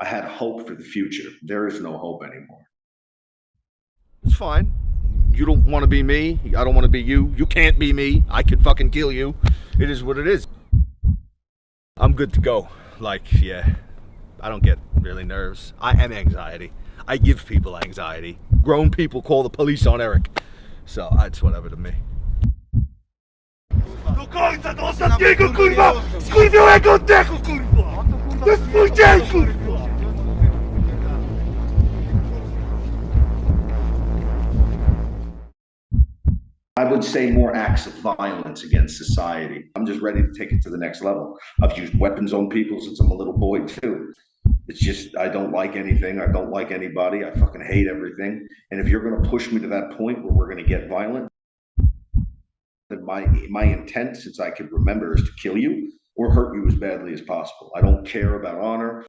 I had hope for the future. There is no hope anymore. It's fine. You don't want to be me. I don't want to be you. You can't be me. I could fucking kill you. It is what it is. I'm good to go. Like, yeah, I don't get really nerves. I am anxiety. I give people anxiety. Grown people call the police on Eric. So it's whatever to me. Do końca do ostatniego, kurwa! Skurwiałego oddechu, kurwa! To jest mój dzień, kurwa! I would say more acts of violence against society. I'm just ready to take it to the next level. I've used weapons on people since I'm a little boy too. It's just, I don't like anything. I don't like anybody. I fucking hate everything. And if you're going to push me to that point where we're going to get violent, then my intent, since I can remember, is to kill you or hurt you as badly as possible. I don't care about honor.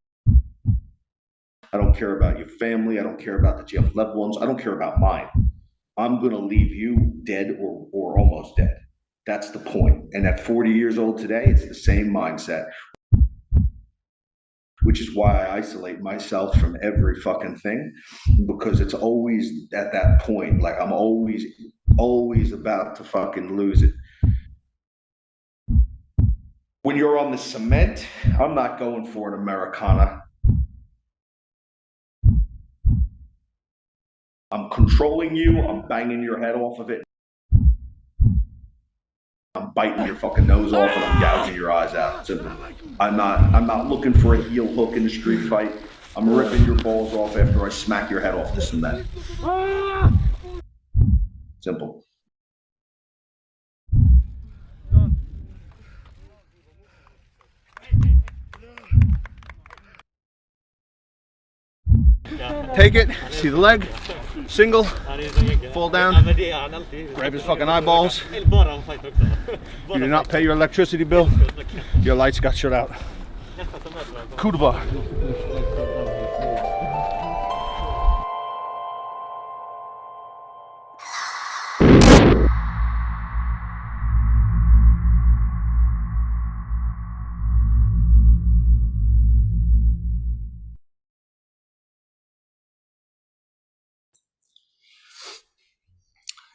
I don't care about your family. I don't care about that you have loved ones. I don't care about mine. I'm going to leave you dead or almost dead. That's the point. And at 40 years old today, it's the same mindset, which is why I isolate myself from every fucking thing, because it's always at that point. Like I'm always about to fucking lose it. When you're on the cement, I'm not going for an Americana. I'm controlling you. I'm banging your head off of it. I'm biting your fucking nose off and I'm gouging your eyes out. Simple. I'm not looking for a heel hook in the street fight. I'm ripping your balls off after I smack your head off the cement. Simple. Take it, see the leg, single, fall down, grab his fucking eyeballs. You did not pay your electricity bill, your lights got shut out. Kurwa.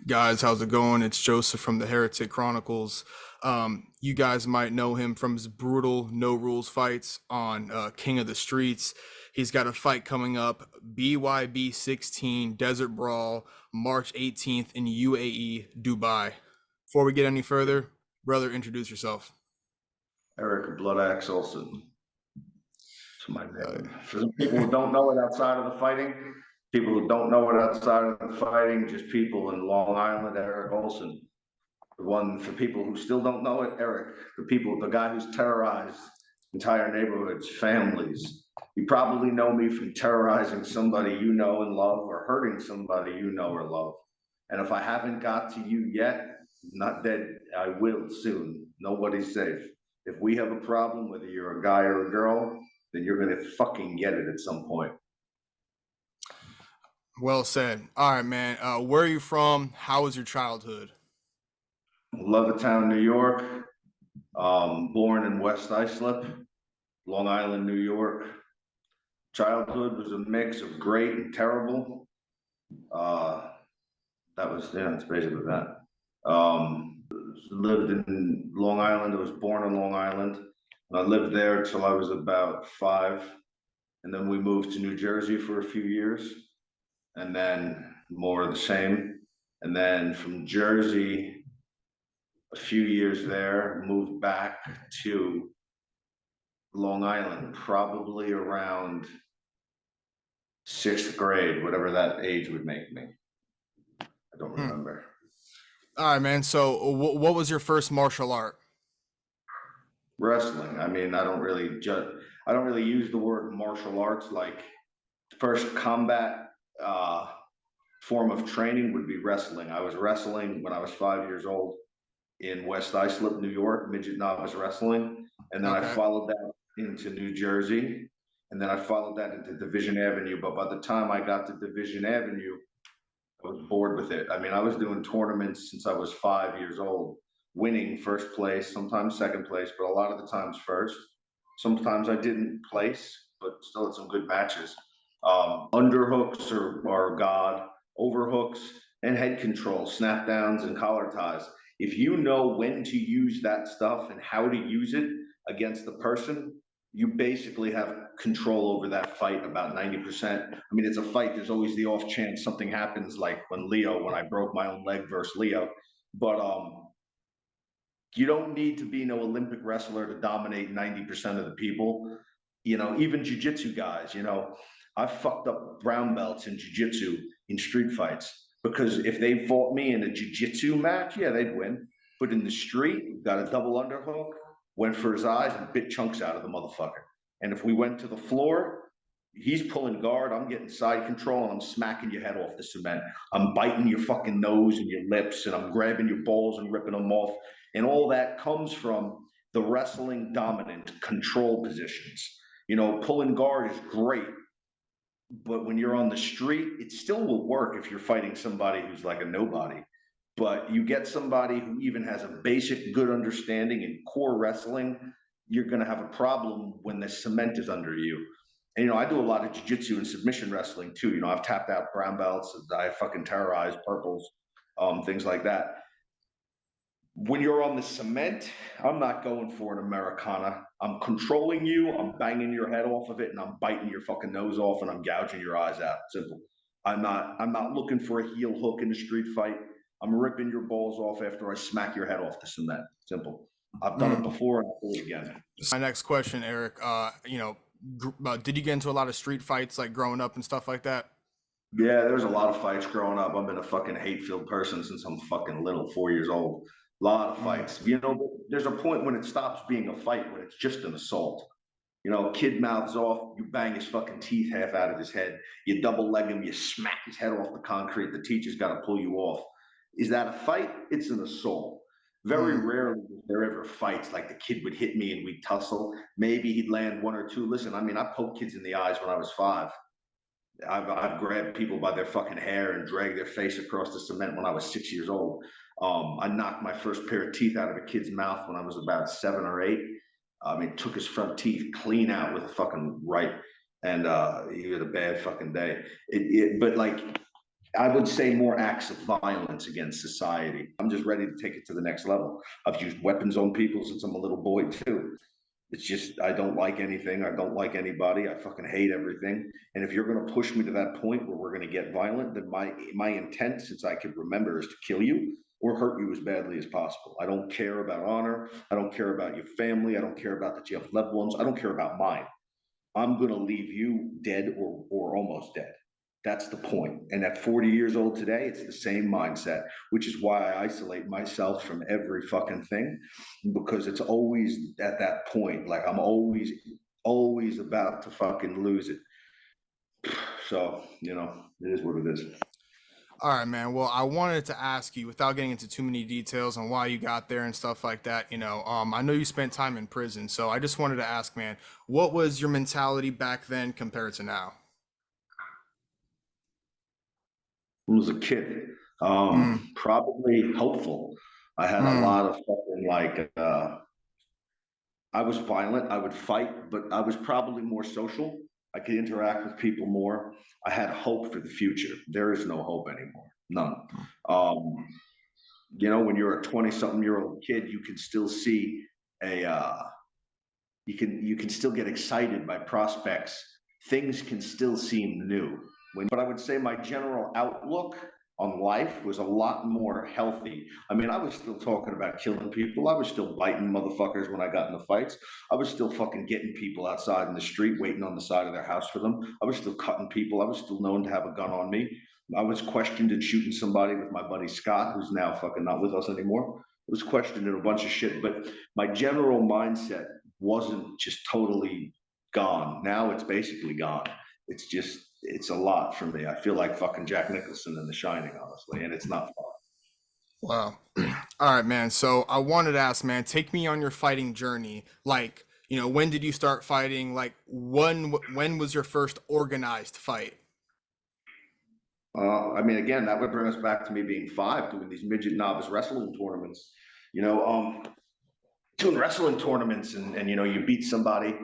Guys, how's it going? It's Joseph from the Heretic Chronicles. You guys might know him from his brutal no rules fights on King of the Streets. He's got a fight coming up, BYB 16 Desert Brawl, March 18th in UAE, Dubai. Before we get any further, brother, introduce yourself. Eric Bloodaxe Olsen. That's my name. For some people who don't know it outside of the fighting, people who don't know it outside of the fighting, just people in Long Island, Eric Olsen. The one for people who still don't know it, Eric. The guy who's terrorized entire neighborhoods, families. You probably know me from terrorizing somebody you know and love or hurting somebody you know or love. And if I haven't got to you yet, not dead, I will soon. Nobody's safe. If we have a problem, whether you're a guy or a girl, then you're gonna fucking get it at some point. Well said. All right, man. Where are you from? How was your childhood? Levittown, New York. Born in West Islip, Long Island, New York. Childhood was a mix of great and terrible. It's basically that. Lived in Long Island. I was born in Long Island. I lived there till I was about 5. And then we moved to New Jersey for a few years. And then more of the same. And then from Jersey, a few years there, moved back to Long Island, probably around 6th grade, whatever that age would make me. I don't remember. All right, man. So what was your first martial art? Wrestling. I mean, I don't really use the word martial arts. Like first combat form of training would be wrestling. I was wrestling when I was 5 years old in West Islip, New York, midget novice wrestling. And then I followed that into New Jersey. And then I followed that into Division Avenue. But by the time I got to Division Avenue, I was bored with it. I mean, I was doing tournaments since I was 5 years old, winning first place, sometimes second place, but a lot of the times first. Sometimes I didn't place. but still had some good matches. Underhooks are God, overhooks and head control, snap downs and collar ties. If you know when to use that stuff and how to use it against the person, you basically have control over that fight about 90%. I mean, it's a fight. There's always the off chance something happens, like when I broke my own leg versus Leo. But you don't need to be no Olympic wrestler to dominate 90% of the people. You know, even jiu-jitsu guys, you know, I've fucked up brown belts in jiu-jitsu in street fights because if they fought me in a jiu-jitsu match, yeah, they'd win. But in the street, got a double underhook, went for his eyes and bit chunks out of the motherfucker. And if we went to the floor, he's pulling guard, I'm getting side control, and I'm smacking your head off the cement. I'm biting your fucking nose and your lips, and I'm grabbing your balls and ripping them off. And all that comes from the wrestling dominant control positions. You know, pulling guard is great, but when you're on the street, it still will work if you're fighting somebody who's like a nobody. But you get somebody who even has a basic good understanding in core wrestling, you're going to have a problem when the cement is under you. And, you know, I do a lot of jiu-jitsu and submission wrestling too. You know, I've tapped out brown belts, I fucking terrorized purples, things like that. When you're on the cement, I'm not going for an Americana. I'm controlling you, I'm banging your head off of it, and I'm biting your fucking nose off, and I'm gouging your eyes out. Simple. I'm not looking for a heel hook in a street fight. I'm ripping your balls off after I smack your head off the cement. Simple. I've done it before and I'll do it again. My next question, Eric, did you get into a lot of street fights like growing up and stuff like that? Yeah, there was a lot of fights growing up. I've been a fucking hate-filled person since I'm fucking little, 4 years old. A lot of fights. You know, there's a point when it stops being a fight, when it's just an assault. You know, kid mouths off, you bang his fucking teeth half out of his head, you double leg him, you smack his head off the concrete, the teacher's got to pull you off. Is that a fight? It's an assault. Very rarely is there ever fights like the kid would hit me and we'd tussle. Maybe he'd land one or two. Listen, I mean, I poked kids in the eyes when I was 5. I've grabbed people by their fucking hair and dragged their face across the cement when I was 6 years old. I knocked my first pair of teeth out of a kid's mouth when I was about 7 or 8. I mean, took his front teeth clean out with a fucking right, and he had a bad fucking day. But like, I would say more acts of violence against society. I'm just ready to take it to the next level. I've used weapons on people since I'm a little boy too. It's just, I don't like anything. I don't like anybody. I fucking hate everything. And if you're going to push me to that point where we're going to get violent, then my intent, since I can remember, is to kill you or hurt you as badly as possible. I don't care about honor. I don't care about your family. I don't care about that you have loved ones. I don't care about mine. I'm going to leave you dead or almost dead. That's the point. And at 40 years old today, it's the same mindset, which is why I isolate myself from every fucking thing, because it's always at that point. Like, I'm always about to fucking lose it. So, you know, it is what it is. All right, man. Well, I wanted to ask you, without getting into too many details on why you got there and stuff like that, I know you spent time in prison, so I just wanted to ask, man, what was your mentality back then compared to now? I was a kid, probably hopeful. I had a lot of fucking like, I was violent, I would fight, but I was probably more social. I could interact with people more. I had hope for the future. There is no hope anymore, none. Um, you know, when you're a 20-something-year-old kid, you can still see you can still get excited by prospects. Things can still seem new. But I would say my general outlook on life was a lot more healthy. I mean, I was still talking about killing people. I was still biting motherfuckers when I got in the fights. I was still fucking getting people outside in the street, waiting on the side of their house for them. I was still cutting people. I was still known to have a gun on me. I was questioned and shooting somebody with my buddy Scott, who's now fucking not with us anymore. I was questioned in a bunch of shit. But my general mindset wasn't just totally gone. Now it's basically gone. It's a lot for me. I feel like fucking Jack Nicholson in The Shining, honestly, and it's not fun. Wow. All right, man. So I wanted to ask, man, take me on your fighting journey. Like, when did you start fighting? Like, when was your first organized fight? I mean, again, that would bring us back to me being 5, doing these midget novice wrestling tournaments. You know, doing wrestling tournaments, and you know, you beat somebody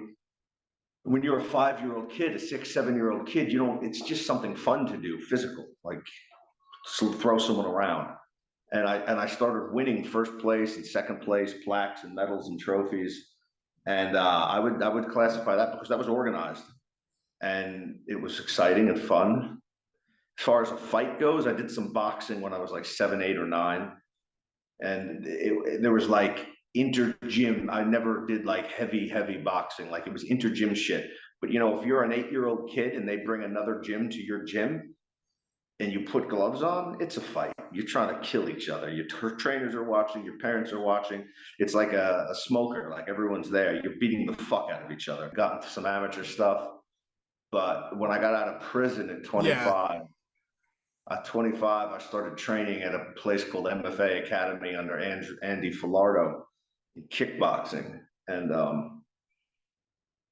when you're a 5-year-old kid, a 6, 7-year-old kid, you don't, it's just something fun to do, physical, like throw someone around. And I started winning first place and second place plaques and medals and trophies. And I would classify that because that was organized and it was exciting and fun. As far as a fight goes, I did some boxing when I was like 7, 8, or 9, and there was like inter-gym. I never did like heavy boxing. Like it was inter-gym shit. But you know, if you're an 8-year-old kid and they bring another gym to your gym and you put gloves on, it's a fight. You're trying to kill each other. Your trainers are watching, your parents are watching. It's like a smoker, like everyone's there. You're beating the fuck out of each other. Got into some amateur stuff. But when I got out of prison at 25, at 25, I started training at a place called MFA Academy under Andy Filardo in kickboxing. And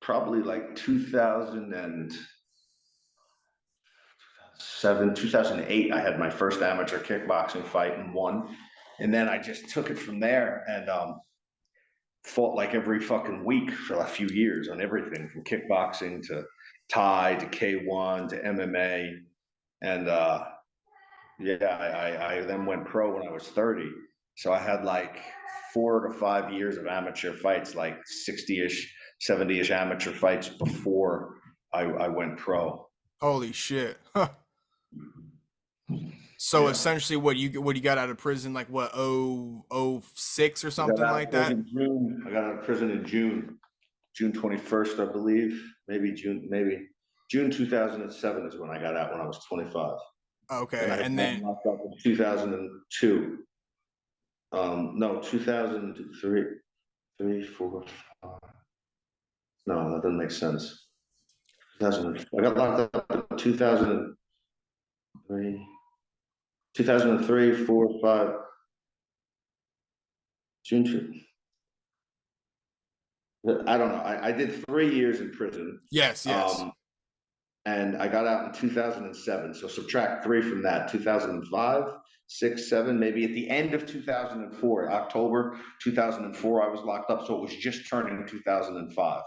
probably like 2007, 2008, I had my first amateur kickboxing fight and won. And then I just took it from there and fought like every fucking week for a few years on everything from kickboxing to Thai to K1 to MMA. And yeah, I then went pro when I was 30. So I had like 4 to 5 years of amateur fights, like 60-ish, 70-ish amateur fights before I went pro. Holy shit. So Yeah. essentially what you got out of prison, like what, 06 or something like that? I got out of prison in June 21st, I believe. Maybe June 2007 is when I got out when I was 25. Okay, and then locked up in 2002. No, 2003, 3, 4, 5. No, that doesn't make sense. I got locked up in 2003, 4, 5. June 2. I don't know. I did 3 years in prison. yes. And I got out in 2007. So subtract 3 from that. 2005, 6, 7, maybe at the end of 2004, October 2004, I was locked up. So it was just turning 2005.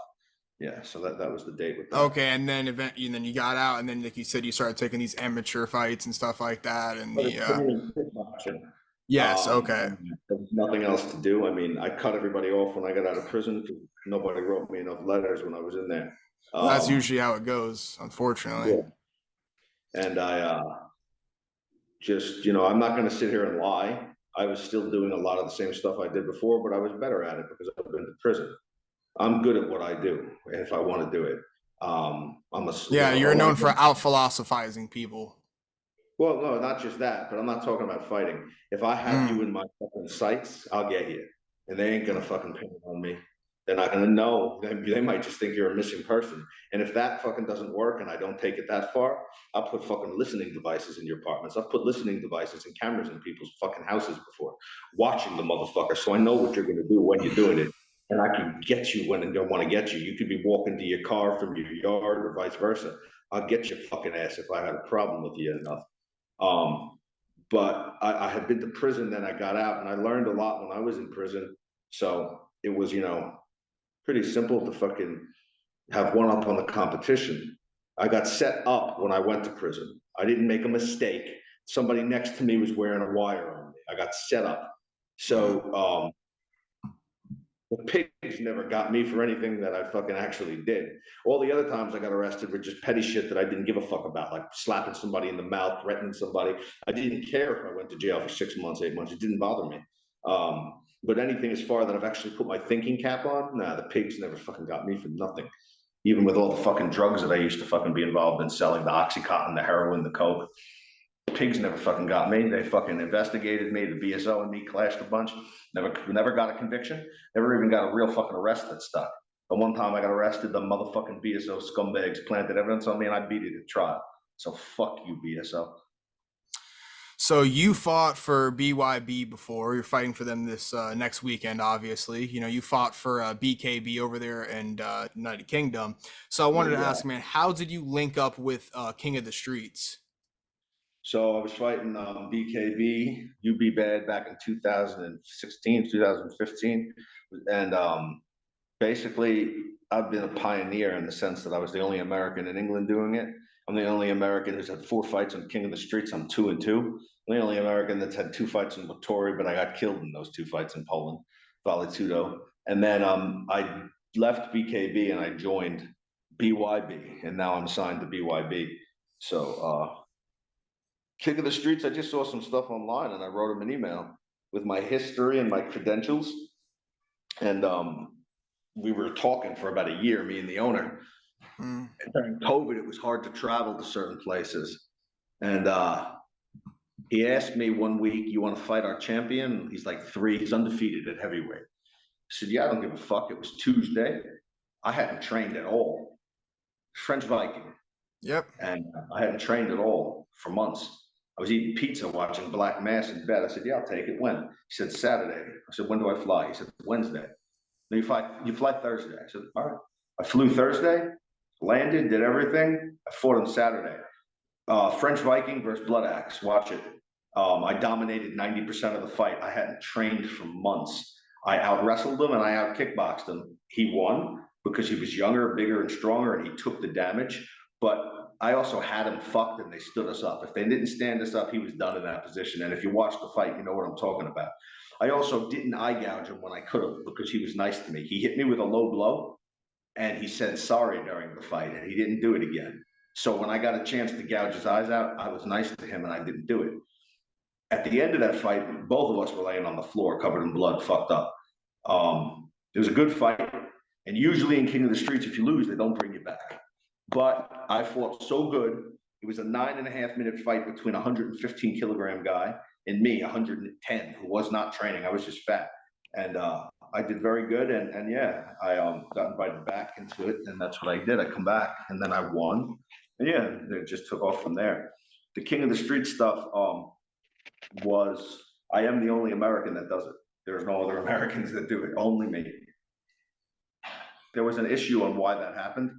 Yeah, so that was the date with that. Okay, and then you got out, and then like you said, you started taking these amateur fights and stuff like that, and yes, okay. There was nothing else to do. I mean, I cut everybody off when I got out of prison because nobody wrote me enough letters when I was in there. That's usually how it goes, unfortunately. Yeah. And I just, you know, I'm not going to sit here and lie. I was still doing a lot of the same stuff I did before, but I was better at it because I've been to prison. I'm good at what I do if I want to do it. You're known for out philosophizing people. Well, no, not just that, but I'm not talking about fighting. If I have you in my fucking sights, I'll get you. And they ain't gonna fucking pin it on me. They're not gonna know. They might just think you're a missing person. And if that fucking doesn't work and I don't take it that far, I'll put fucking listening devices in your apartments. I've put listening devices and cameras in people's fucking houses before, watching the motherfucker, so I know what you're gonna do when you're doing it. And I can get you when I don't want to get you. You could be walking to your car from your yard or vice versa. I'll get your fucking ass if I had a problem with you enough. But I had been to prison, then I got out, and I learned a lot when I was in prison. So it was, you know, pretty simple to fucking have one up on the competition. I got set up when I went to prison. I didn't make a mistake. Somebody next to me was wearing a wire on me. I got set up. So the pigs never got me for anything that I fucking actually did. All the other times I got arrested were just petty shit that I didn't give a fuck about, like slapping somebody in the mouth, threatening somebody. I didn't care if I went to jail for 6 months, 8 months. It didn't bother me. But anything as far that I've actually put my thinking cap on, nah, the pigs never fucking got me for nothing. Even with all the fucking drugs that I used to fucking be involved in selling, the Oxycontin, the heroin, the coke. Pigs never fucking got me. They fucking investigated me. The BSO and me clashed a bunch. Never got a conviction. Never even got a real fucking arrest that stuck. The one time I got arrested, the motherfucking BSO scumbags planted evidence on me and I beat it at trial. So fuck you, BSO. So you fought for BYB before. You're fighting for them this next weekend, obviously. You know, you fought for BKB over there in United Kingdom. So I wanted to ask, man, how did you link up with King of the Streets? So I was fighting BKB, UB Bad back in 2016, 2015. And Basically, I've been a pioneer in the sense that I was the only American in England doing it. I'm the only American who's had 4 fights on King of the Streets. I'm 2-2. I'm the only American that's had 2 fights in Victoria, but I got killed in those 2 fights in Poland, Vale. And then I left BKB and I joined BYB, and now I'm signed to BYB. So King of the Streets, I just saw some stuff online and I wrote him an email with my history and my credentials. And we were talking for about a year, me and the owner. And during COVID, it was hard to travel to certain places. And he asked me one week, "You want to fight our champion?" He's like 3, he's undefeated at heavyweight. I said, "Yeah, I don't give a fuck." It was Tuesday. I hadn't trained at all. French Viking. Yep. And I hadn't trained at all for months. I was eating pizza, watching Black Mass in bed. I said, "Yeah, I'll take it." When? He said, "Saturday." I said, "When do I fly?" He said, "Wednesday." "Then you fly Thursday." I said, "All right." I flew Thursday, landed, did everything. I fought him Saturday. French Viking versus Bloodaxe. Watch it. I dominated 90% of the fight. I hadn't trained for months. I out wrestled him and I out kickboxed him. He won because he was younger, bigger, and stronger, and he took the damage. But I also had him fucked and they stood us up. If they didn't stand us up, he was done in that position. And if you watch the fight, you know what I'm talking about. I also didn't eye gouge him when I could have because he was nice to me. He hit me with a low blow and he said sorry during the fight and he didn't do it again. So when I got a chance to gouge his eyes out, I was nice to him and I didn't do it. At the end of that fight, both of us were laying on the floor covered in blood, fucked up. It was a good fight. And usually in King of the Streets, if you lose, they don't bring you back. But I fought so good. It was a 9.5-minute fight between a 115-kilogram guy and me, 110, who was not training. I was just fat. And I did very good. And yeah, I got invited back into it. And that's what I did. I come back and then I won. And yeah, it just took off from there. The King of the Street stuff was, I am the only American that does it. There's no other Americans that do it, only me. There was an issue on why that happened.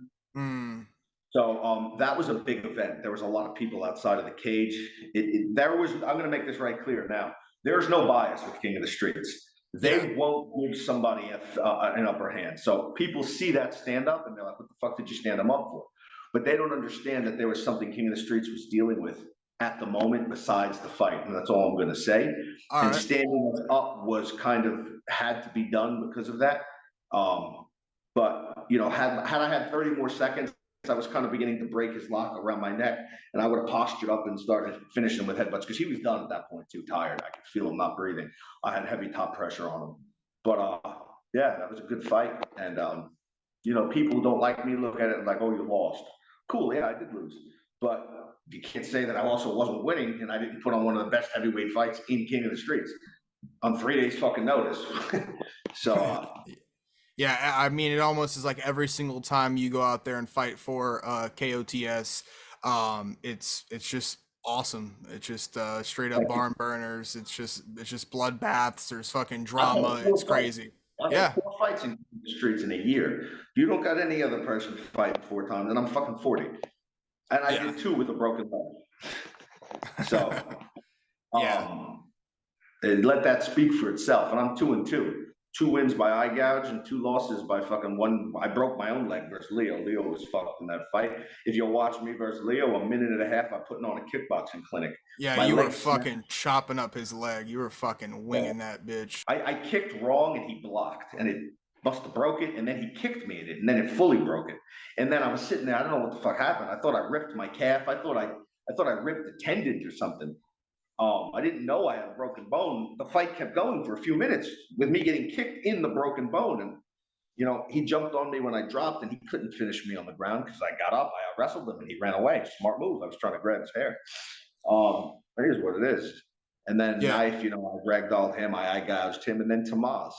So that was a big event. There was a lot of people outside of the cage. I'm going to make this right clear now. There's no bias with King of the Streets. They won't give somebody an upper hand. So people see that stand up and they're like, "What the fuck did you stand them up for?" But they don't understand that there was something King of the Streets was dealing with at the moment besides the fight. And that's all I'm going to say. And standing up was kind of had to be done because of that. But, you know, had I had 30 more seconds, I was kind of beginning to break his lock around my neck, and I would have postured up and started finishing him with headbutts because he was done at that point, too tired. I could feel him not breathing. I had heavy top pressure on him. But yeah, that was a good fight. And, you know, people who don't like me look at it like, "Oh, you lost." Cool, yeah, I did lose. But you can't say that I also wasn't winning and I didn't put on one of the best heavyweight fights in King of the Streets on 3 days fucking notice. So yeah, I mean, it almost is like every single time you go out there and fight for KOTS, it's just awesome. It's just straight up barn burners. It's just bloodbaths. There's fucking drama. It's crazy. I had 4 fights in the streets in a year. If you don't got any other person fighting 4 times, then I'm fucking 40. And I did 2 with a broken leg. So let that speak for itself. And I'm 2-2. 2 wins by eye gouge and 2 losses by fucking one. I broke my own leg versus Leo. Leo was fucked in that fight. If you watch me versus Leo, a minute and a half, I'm putting on a kickboxing clinic. Yeah, you were fucking chopping up his leg. You were fucking winging that bitch. I kicked wrong and he blocked, and it must have broke it, and then he kicked me in it, and then it fully broke it. And then I was sitting there, I don't know what the fuck happened. I thought I ripped my calf. I thought I ripped the tendon or something. I didn't know I had a broken bone. The fight kept going for a few minutes with me getting kicked in the broken bone. And, you know, he jumped on me when I dropped and he couldn't finish me on the ground because I got up, I wrestled him and he ran away. Smart move. I was trying to grab his hair. It is what it is. And then knife, you know, I ragdolled him, I eye gouged him. And then Tomas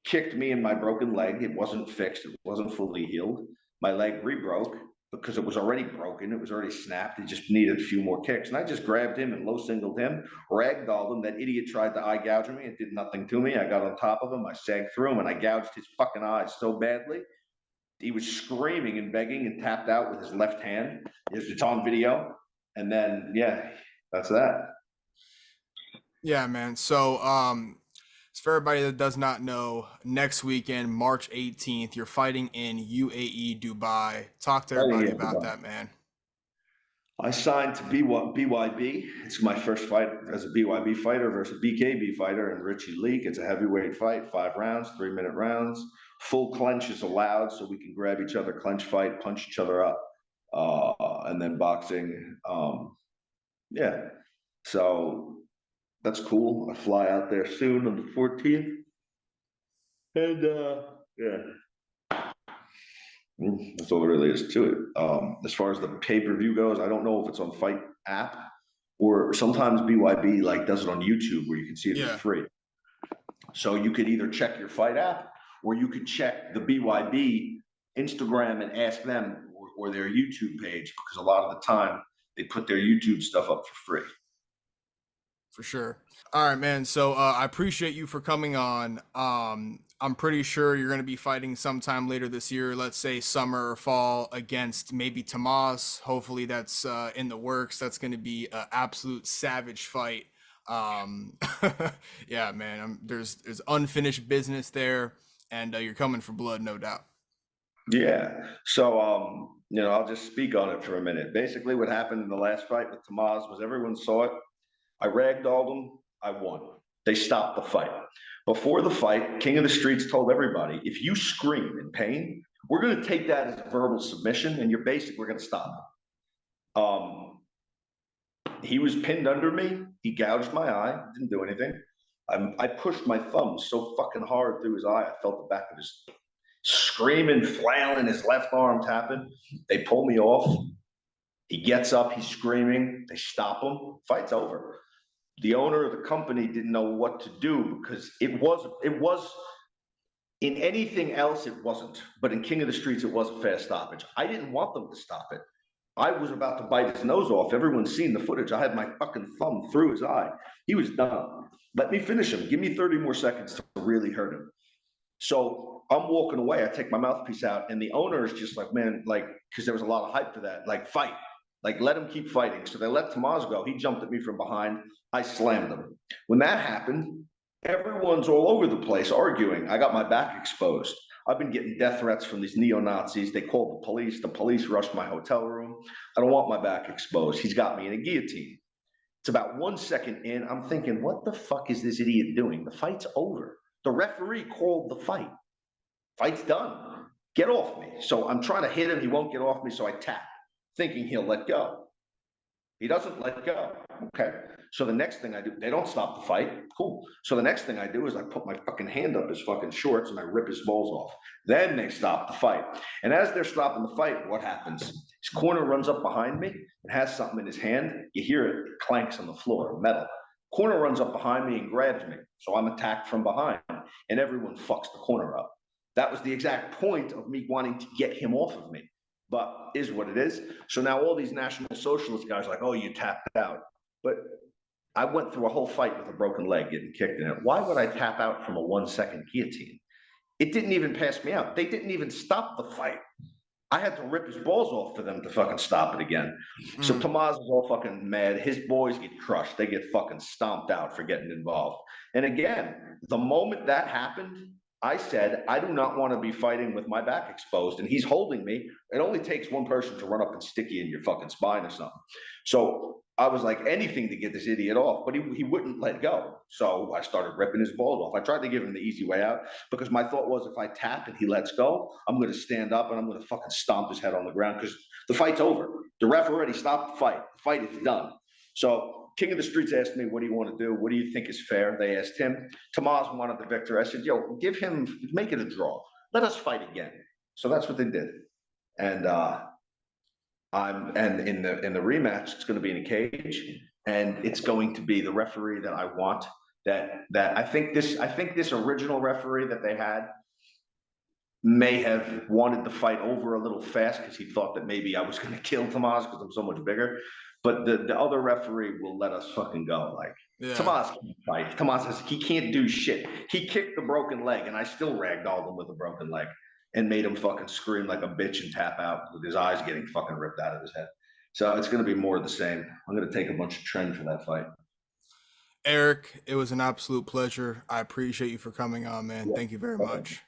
kicked me in my broken leg. It wasn't fixed. It wasn't fully healed. My leg rebroke because it was already broken. It was already snapped. It just needed a few more kicks. And I just grabbed him and low singled him, ragdolled him. That idiot tried to eye gouge me. It did nothing to me. I got on top of him. I sagged through him and I gouged his fucking eyes so badly. He was screaming and begging and tapped out with his left hand. It's on video. And then, yeah, that's that. Yeah, man. So So for everybody that does not know, next weekend, March 18th, you're fighting in UAE, Dubai. Talk to everybody about that, man. I signed to BYB. It's my first fight as a BYB fighter versus a BKB fighter in Richie Leak. It's a heavyweight fight, 5 rounds, 3-minute rounds. Full clench is allowed, so we can grab each other, clench fight, punch each other up, and then boxing. Yeah, so that's cool. I fly out there soon on the 14th, and yeah. That's all there really is to it. As far as the pay-per-view goes, I don't know if it's on Fight app or sometimes BYB like does it on YouTube where you can see it for free. So you could either check your Fight app or you could check the BYB Instagram and ask them or their YouTube page, because a lot of the time they put their YouTube stuff up for free. For sure. All right, man. So I appreciate you for coming on. I'm pretty sure you're going to be fighting sometime later this year, let's say summer or fall, against maybe Tomas. Hopefully that's in the works. That's going to be an absolute savage fight. Yeah, man. There's unfinished business there, and you're coming for blood, no doubt. Yeah. So, you know, I'll just speak on it for a minute. Basically, what happened in the last fight with Tomas was everyone saw it. I ragdolled them. I won. They stopped the fight. Before the fight, King of the Streets told everybody, if you scream in pain, we're going to take that as a verbal submission, and you're basically, we're going to stop it. He was pinned under me. He gouged my eye. Didn't do anything. I pushed my thumb so fucking hard through his eye, I felt the back of his screaming, flailing, his left arm tapping. They pull me off. He gets up. He's screaming. They stop him. Fight's over. The owner of the company didn't know what to do because it was in anything else, it wasn't. But in King of the Streets, it was a fast stoppage. I didn't want them to stop it. I was about to bite his nose off. Everyone's seen the footage. I had my fucking thumb through his eye. He was done. Let me finish him. Give me 30 more seconds to really hurt him. So I'm walking away. I take my mouthpiece out, and the owner is just like, man, like, because there was a lot of hype for that, like, fight. Like, let him keep fighting. So they let Tomas go. He jumped at me from behind. I slammed him. When that happened, everyone's all over the place arguing. I got my back exposed. I've been getting death threats from these neo-Nazis. They called the police. The police rushed my hotel room. I don't want my back exposed. He's got me in a guillotine. It's about 1 second in. I'm thinking, what the fuck is this idiot doing? The fight's over. The referee called the fight. Fight's done. Get off me. So I'm trying to hit him. He won't get off me, so I tap, thinking he'll let go. He doesn't let go. Okay. So the next thing I do, they don't stop the fight. Cool. So the next thing I do is I put my fucking hand up his fucking shorts and I rip his balls off. Then they stop the fight. And as they're stopping the fight, what happens? His corner runs up behind me and has something in his hand. You hear it, it clanks on the floor, metal. Corner runs up behind me and grabs me. So I'm attacked from behind and everyone fucks the corner up. That was the exact point of me wanting to get him off of me. But is what it is. So now all these National Socialist guys are like, oh, you tapped out. But I went through a whole fight with a broken leg getting kicked in it. Why would I tap out from a 1 second guillotine? It didn't even pass me out. They didn't even stop the fight. I had to rip his balls off for them to fucking stop it again. So Tomas is all fucking mad. His boys get crushed. They get fucking stomped out for getting involved. And again, the moment that happened, I said, I do not want to be fighting with my back exposed, and he's holding me. It only takes one person to run up and stick you in your fucking spine or something. So I was like, anything to get this idiot off, but he wouldn't let go. So I started ripping his balls off. I tried to give him the easy way out because my thought was if I tap and he lets go, I'm going to stand up and I'm going to fucking stomp his head on the ground because the fight's over. The ref already stopped the fight. The fight is done. So King of the Streets asked me, what do you want to do? What do you think is fair? They asked him. Tomas wanted the victor. I said, yo, give him, make it a draw. Let us fight again. So that's what they did. And in the rematch, it's going to be in a cage, and it's going to be the referee that I want. That I think this original referee that they had may have wanted the fight over a little fast because he thought that maybe I was going to kill Tomas because I'm so much bigger. But the other referee will let us fucking go. Like, yeah. Tomas can't fight. Tomas says he can't do shit. He kicked the broken leg, and I still ragdolled him with a broken leg and made him fucking scream like a bitch and tap out with his eyes getting fucking ripped out of his head. So it's going to be more of the same. I'm going to take a bunch of trend for that fight. Eric, it was an absolute pleasure. I appreciate you for coming on, man. Yeah. Thank you very much.